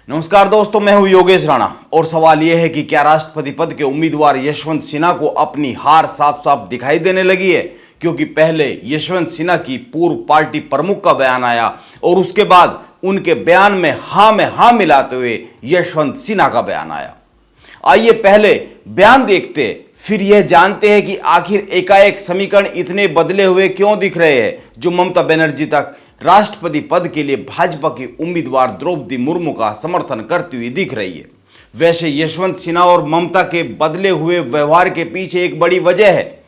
नमस्कार दोस्तों, मैं हूं योगेश राणा और सवाल यह है कि क्या राष्ट्रपति पद के उम्मीदवार यशवंत सिन्हा को अपनी हार साफ साफ दिखाई देने लगी है। क्योंकि पहले यशवंत सिन्हा की पूर्व पार्टी प्रमुख का बयान आया और उसके बाद उनके बयान में हाँ मिलाते हुए यशवंत सिन्हा का बयान आया। आइए पहले बयान देखते हैं, फिर यह जानते हैं कि आखिर एकाएक समीकरण इतने बदले हुए क्यों दिख रहे हैं जो ममता बनर्जी तक राष्ट्रपति पद के लिए भाजपा की उम्मीदवार द्रौपदी मुर्मू का समर्थन करती हुई दिख रही है। वैसे यशवंत सिन्हा और ममता के बदले हुए व्यवहार के पीछे एक बड़ी वजह है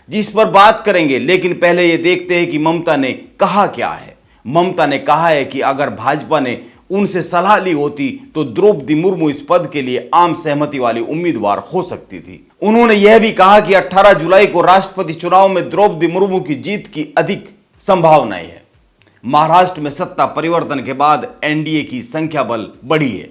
जिस पर बात करेंगे, लेकिन पहले यह देखते हैं कि ममता ने कहा क्या है। ममता ने कहा है कि अगर भाजपा ने उनसे सलाह ली होती तो द्रौपदी मुर्मू इस पद के लिए आम सहमति वाली उम्मीदवार हो सकती थी। उन्होंने यह भी कहा कि 18 जुलाई को राष्ट्रपति चुनाव में द्रौपदी मुर्मू की जीत की अधिक संभावनाएं है। महाराष्ट्र में सत्ता परिवर्तन के बाद एनडीए की संख्या बल बढ़ी है।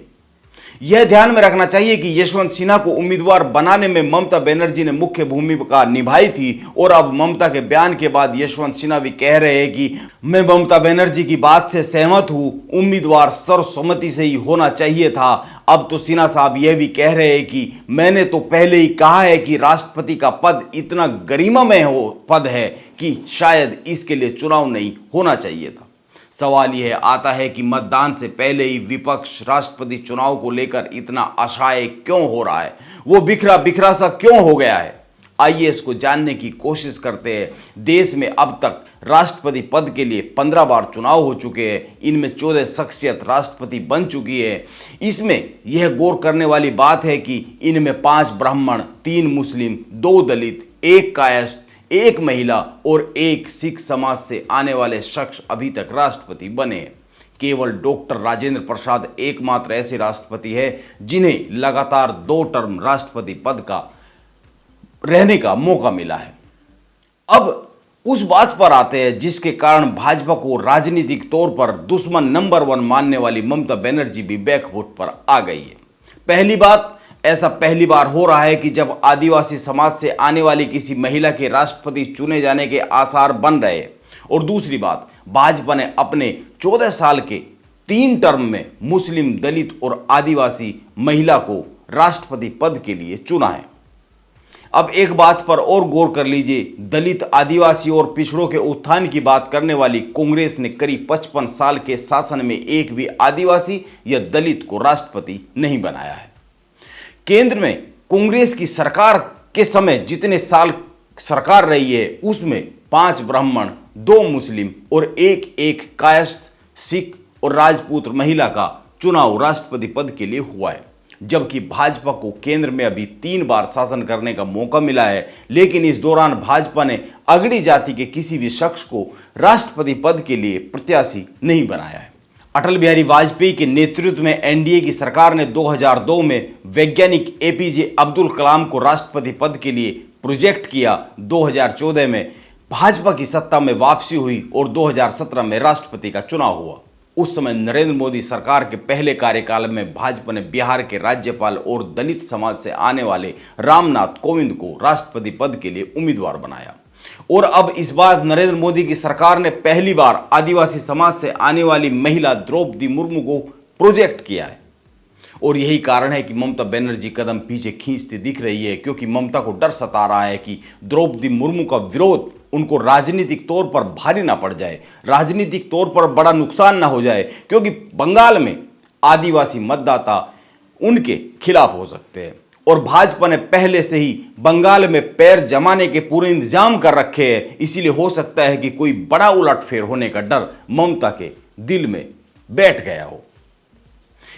यह ध्यान में रखना चाहिए कि यशवंत सिन्हा को उम्मीदवार बनाने में ममता बनर्जी ने मुख्य भूमिका निभाई थी और अब ममता के बयान के बाद यशवंत सिन्हा भी कह रहे हैं कि मैं ममता बनर्जी की बात से सहमत हूं, उम्मीदवार सर्वसम्मति से ही होना चाहिए था। अब तो सिन्हा साहब यह भी कह रहे हैं कि मैंने तो पहले ही कहा है कि राष्ट्रपति का पद इतना गरिमामय पद है कि शायद इसके लिए चुनाव नहीं होना चाहिए था। सवाल यह आता है कि मतदान से पहले ही विपक्ष राष्ट्रपति चुनाव को लेकर इतना असहाय क्यों हो रहा है, वो बिखरा बिखरा सा क्यों हो गया है। आइए इसको जानने की कोशिश करते हैं। देश में अब तक राष्ट्रपति पद के लिए 15 बार चुनाव हो चुके हैं। इनमें 14 शख्सियत राष्ट्रपति बन चुकी है। इसमें यह गौर करने वाली बात है कि इनमें 5 ब्राह्मण, 3 मुस्लिम, 2 दलित, 1 कायस्थ, 1 महिला और 1 सिख समाज से आने वाले शख्स अभी तक राष्ट्रपति बने हैं। केवल डॉक्टर राजेंद्र प्रसाद एकमात्र ऐसे राष्ट्रपति है जिन्हें लगातार 2 टर्म राष्ट्रपति पद का रहने का मौका मिला है। अब उस बात पर आते हैं जिसके कारण भाजपा को राजनीतिक तौर पर दुश्मन नंबर 1 मानने वाली ममता बनर्जी भी बैकफुट पर आ गई है। पहली बात, ऐसा पहली बार हो रहा है कि जब आदिवासी समाज से आने वाली किसी महिला के राष्ट्रपति चुने जाने के आसार बन रहे हैं। और दूसरी बात, भाजपा ने अपने 14 साल के 3 टर्म में मुस्लिम, दलित और आदिवासी महिला को राष्ट्रपति पद के लिए चुना है। अब एक बात पर और गौर कर लीजिए, दलित, आदिवासी और पिछड़ों के उत्थान की बात करने वाली कांग्रेस ने करीब 55 साल के शासन में एक भी आदिवासी या दलित को राष्ट्रपति नहीं बनाया है। केंद्र में कांग्रेस की सरकार के समय जितने साल सरकार रही है उसमें 5 ब्राह्मण, 2 मुस्लिम और 1 कायस्थ, सिख और राजपूत महिला का चुनाव राष्ट्रपति पद के लिए हुआ है। जबकि भाजपा को केंद्र में अभी 3 बार शासन करने का मौका मिला है, लेकिन इस दौरान भाजपा ने अगड़ी जाति के किसी भी शख्स को राष्ट्रपति पद के लिए प्रत्याशी नहीं बनाया है। अटल बिहारी वाजपेयी के नेतृत्व में एनडीए की सरकार ने 2002 में वैज्ञानिक एपीजे अब्दुल कलाम को राष्ट्रपति पद के लिए प्रोजेक्ट किया। 2014 में भाजपा की सत्ता में वापसी हुई और 2017 में राष्ट्रपति का चुनाव हुआ। उस समय नरेंद्र मोदी सरकार के पहले कार्यकाल में भाजपा ने बिहार के राज्यपाल और दलित समाज से आने वाले रामनाथ कोविंद को राष्ट्रपति पद के लिए उम्मीदवार बनाया। और अब इस बार नरेंद्र मोदी की सरकार ने पहली बार आदिवासी समाज से आने वाली महिला द्रौपदी मुर्मू को प्रोजेक्ट किया है। और यही कारण है कि ममता बनर्जी कदम पीछे खींचती दिख रही है, क्योंकि ममता को डर सता रहा है कि द्रौपदी मुर्मू का विरोध उनको राजनीतिक तौर पर भारी ना पड़ जाए, राजनीतिक तौर पर बड़ा नुकसान ना हो जाए, क्योंकि बंगाल में आदिवासी मतदाता उनके खिलाफ हो सकते हैं। और भाजपा ने पहले से ही बंगाल में पैर जमाने के पूरे इंतजाम कर रखे हैं, इसीलिए हो सकता है कि कोई बड़ा उलटफेर होने का डर ममता के दिल में बैठ गया हो।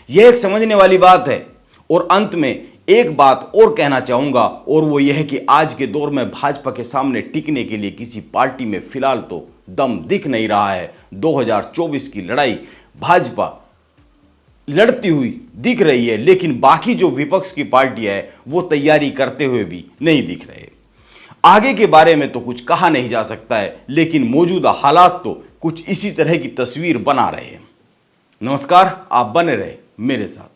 यह एक समझने वाली बात है। और अंत में एक बात और कहना चाहूंगा, और वो यह है कि आज के दौर में भाजपा के सामने टिकने के लिए किसी पार्टी में फिलहाल तो दम दिख नहीं रहा है। 2024 की लड़ाई भाजपा लड़ती हुई दिख रही है, लेकिन बाकी जो विपक्ष की पार्टियां है वो तैयारी करते हुए भी नहीं दिख रहे। आगे के बारे में तो कुछ कहा नहीं जा सकता है, लेकिन मौजूदा हालात तो कुछ इसी तरह की तस्वीर बना रहे हैं। नमस्कार, आप बने रहे मेरे साथ।